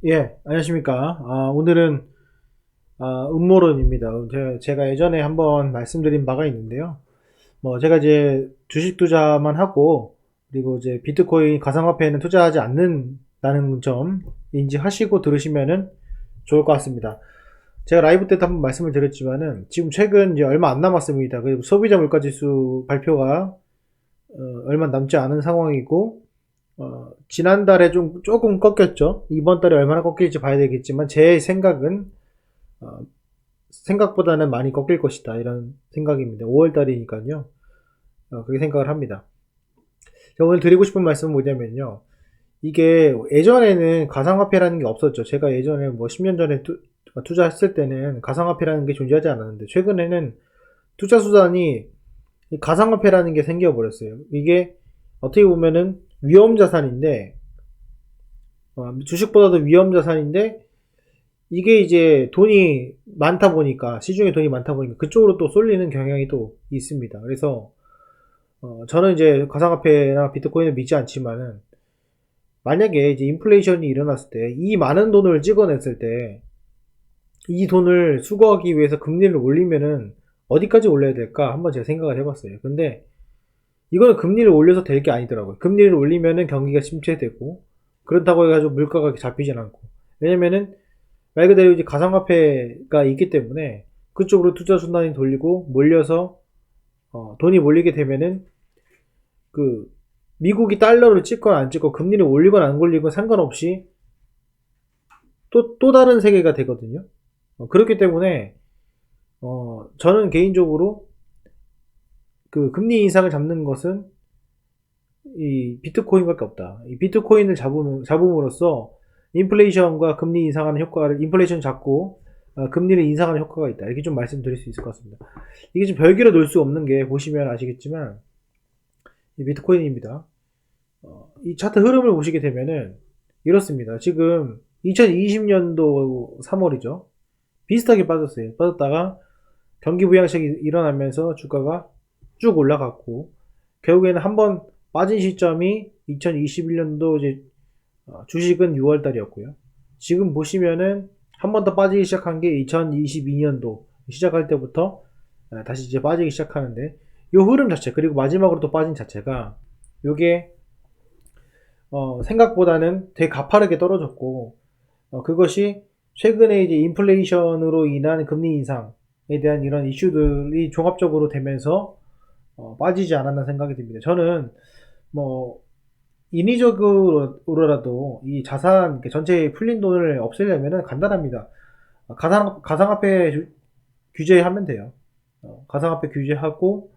예, 안녕하십니까. 오늘은 음모론입니다. 제가 예전에 한번 말씀드린 바가 있는데요. 제가 이제 주식 투자만 하고, 그리고 이제 비트코인 가상화폐에는 투자하지 않는다는 점 인지하시고 들으시면은 좋을 것 같습니다. 제가 라이브 때도 한번 말씀을 드렸지만은, 지금 최근 이제 얼마 안 남았습니다. 그리고 소비자 물가지수 발표가 얼마 남지 않은 상황이고, 지난달에 조금 꺾였죠. 이번 달에 얼마나 꺾일지 봐야 되겠지만, 제 생각은, 어, 생각보다는 많이 꺾일 것이다. 이런 생각입니다. 5월 달이니까요. 그렇게 생각을 합니다. 제가 오늘 드리고 싶은 말씀은 뭐냐면요. 이게 예전에는 가상화폐라는 게 없었죠. 제가 예전에 뭐 10년 전에 투자했을 때는 가상화폐라는 게 존재하지 않았는데, 최근에는 투자 수단이 이 가상화폐라는 게 생겨버렸어요. 이게 어떻게 보면은 위험 자산인데, 주식보다도 위험 자산인데, 이게 이제 돈이 많다 보니까, 시중에 돈이 많다 보니까 그쪽으로 또 쏠리는 경향이 또 있습니다. 그래서 저는 이제 가상화폐나 비트코인을 믿지 않지만은, 만약에 이제 인플레이션이 일어났을 때 이 많은 돈을 찍어냈을 때 이 돈을 수거하기 위해서 금리를 올리면은 어디까지 올려야 될까 한번 제가 생각을 해봤어요. 근데 이거는 금리를 올려서 될 게 아니더라고요. 금리를 올리면은 경기가 침체되고, 그렇다고 해가지고 물가가 잡히진 않고. 왜냐면은 말 그대로 이제 가상화폐가 있기 때문에 그쪽으로 투자 순환이 돌리고 몰려서 돈이 몰리게 되면은, 그 미국이 달러를 찍거나 안 찍고 금리를 올리거나 안 올리건 상관없이 또 다른 세계가 되거든요. 그렇기 때문에 저는 개인적으로 그 금리 인상을 잡는 것은 이 비트코인밖에 없다. 이 비트코인을 잡음으로써 인플레이션과 금리 인상하는 효과를, 인플레이션 잡고 금리를 인상하는 효과가 있다. 이렇게 좀 말씀드릴 수 있을 것 같습니다. 이게 좀 별개로 놓을 수 없는 게, 보시면 아시겠지만 이 비트코인입니다. 이 차트 흐름을 보시게 되면은 이렇습니다. 지금 2020년도 3월이죠. 비슷하게 빠졌어요. 빠졌다가 경기 부양책이 일어나면서 주가가 쭉 올라갔고, 결국에는 한번 빠진 시점이 2021년도 이제 주식은 6월 달이었고요. 지금 보시면은 한 번 더 빠지기 시작한 게 2022년도 시작할 때부터 다시 이제 빠지기 시작하는데, 요 흐름 자체, 그리고 마지막으로 또 빠진 자체가, 요게 생각보다는 되게 가파르게 떨어졌고, 그것이 최근에 이제 인플레이션으로 인한 금리 인상에 대한 이런 이슈들이 종합적으로 되면서 빠지지 않았나 생각이 듭니다. 저는 뭐 인위적으로라도 이 자산 전체에 풀린 돈을 없애려면 간단합니다. 가상화폐 규제하면 돼요. 가상화폐 규제하고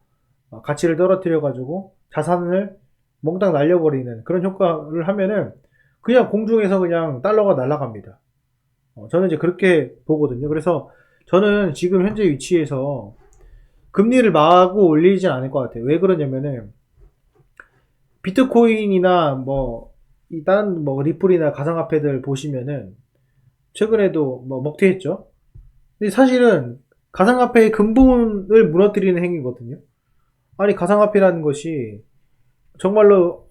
가치를 떨어뜨려 가지고 자산을 몽땅 날려버리는 그런 효과를 하면은 그냥 공중에서 그냥 달러가 날아갑니다. 저는 이제 그렇게 보거든요. 그래서 저는 지금 현재 위치에서 금리를 마구 올리진 않을 것 같아요. 왜 그러냐면은 비트코인이나 이 다른 리플이나 가상화폐들 보시면은 최근에도 먹튀했죠. 근데 사실은 가상화폐의 근본을 무너뜨리는 행위거든요. 아니, 가상화폐라는 것이 정말로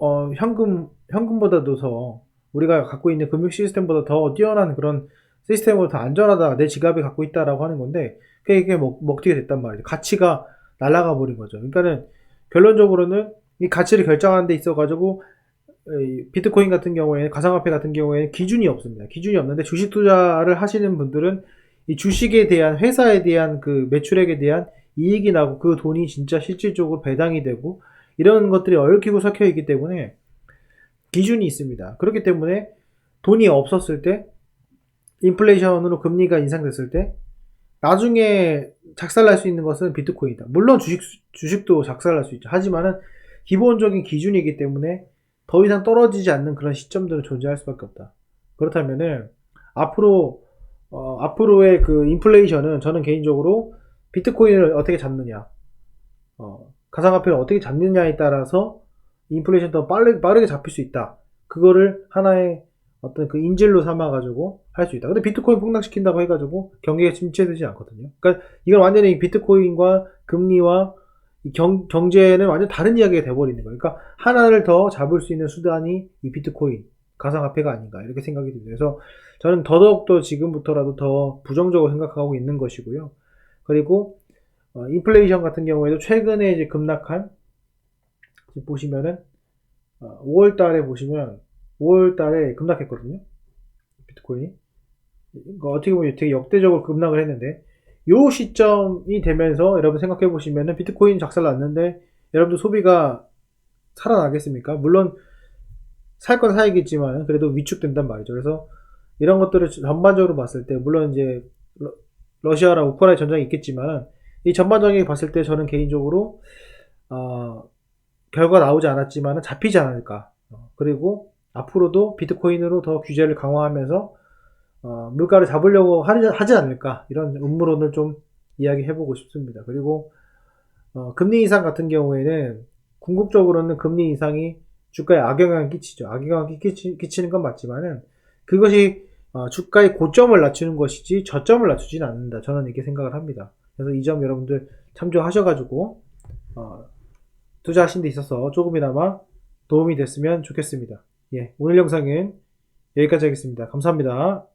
현금보다도 더, 우리가 갖고 있는 금융 시스템보다 더 뛰어난 그런 시스템으로 더 안전하다, 내 지갑에 갖고 있다라고 하는 건데, 그게 먹튀가 됐단 말이죠. 가치가 날아가 버린 거죠. 그러니까는 결론적으로는 이 가치를 결정하는 데 있어 가지고 비트코인 같은 경우에는, 가상화폐 같은 경우에는 기준이 없습니다. 기준이 없는데, 주식 투자를 하시는 분들은 이 주식에 대한, 회사에 대한 그 매출액에 대한 이익이 나고, 그 돈이 진짜 실질적으로 배당이 되고, 이런 것들이 얽히고 섞여 있기 때문에 기준이 있습니다. 그렇기 때문에 돈이 없었을 때, 인플레이션으로 금리가 인상됐을 때 나중에 작살날 수 있는 것은 비트코인이다. 물론 주식도 작살날 수 있죠. 하지만은 기본적인 기준이기 때문에 더 이상 떨어지지 않는 그런 시점들은 존재할 수밖에 없다. 그렇다면은 앞으로의 그 인플레이션은, 저는 개인적으로 비트코인을 어떻게 잡느냐, 가상화폐를 어떻게 잡느냐에 따라서 인플레이션 더 빠르게 잡힐 수 있다. 그거를 하나의 어떤 그 인질로 삼아가지고 할 수 있다. 근데 비트코인 폭락시킨다고 해가지고 경기가 침체되지 않거든요. 그러니까 이건 완전히 비트코인과 금리와 경제는 완전 다른 이야기가 돼버리는 거예요. 그러니까 하나를 더 잡을 수 있는 수단이 이 비트코인, 가상화폐가 아닌가 이렇게 생각이 듭니다. 그래서 저는 더더욱더 지금부터라도 더 부정적으로 생각하고 있는 것이고요. 그리고 인플레이션 같은 경우에도 최근에 이제 급락한 보시면은 5월 달에 보시면 5월 달에 급락했거든요. 비트코인이. 그러니까 어떻게 보면 되게 역대적으로 급락을 했는데 요 시점이 되면서 여러분 생각해 보시면은 비트코인 작살 났는데 여러분들 소비가 살아나겠습니까? 물론 살 건 사야겠지만 그래도 위축된단 말이죠. 그래서 이런 것들을 전반적으로 봤을 때 물론 이제 러시아랑 우크라이나 전쟁이 있겠지만 이 전반적인 봤을 때 저는 개인적으로 결과 나오지 않았지만 잡히지 않을까. 그리고 앞으로도 비트코인으로 더 규제를 강화하면서 물가를 잡으려고 하지 않을까. 이런 음모론을 좀 이야기해보고 싶습니다. 그리고 금리 인상 같은 경우에는 궁극적으로는 금리 인상이 주가에 악영향을 끼치죠. 악영향을 끼치는 건 맞지만은 그것이 주가의 고점을 낮추는 것이지 저점을 낮추지는 않는다. 저는 이렇게 생각을 합니다. 그래서 이 점 여러분들 참조하셔가지고 투자하신 데 있어서 조금이나마 도움이 됐으면 좋겠습니다. 예, 오늘 영상은 여기까지 하겠습니다. 감사합니다.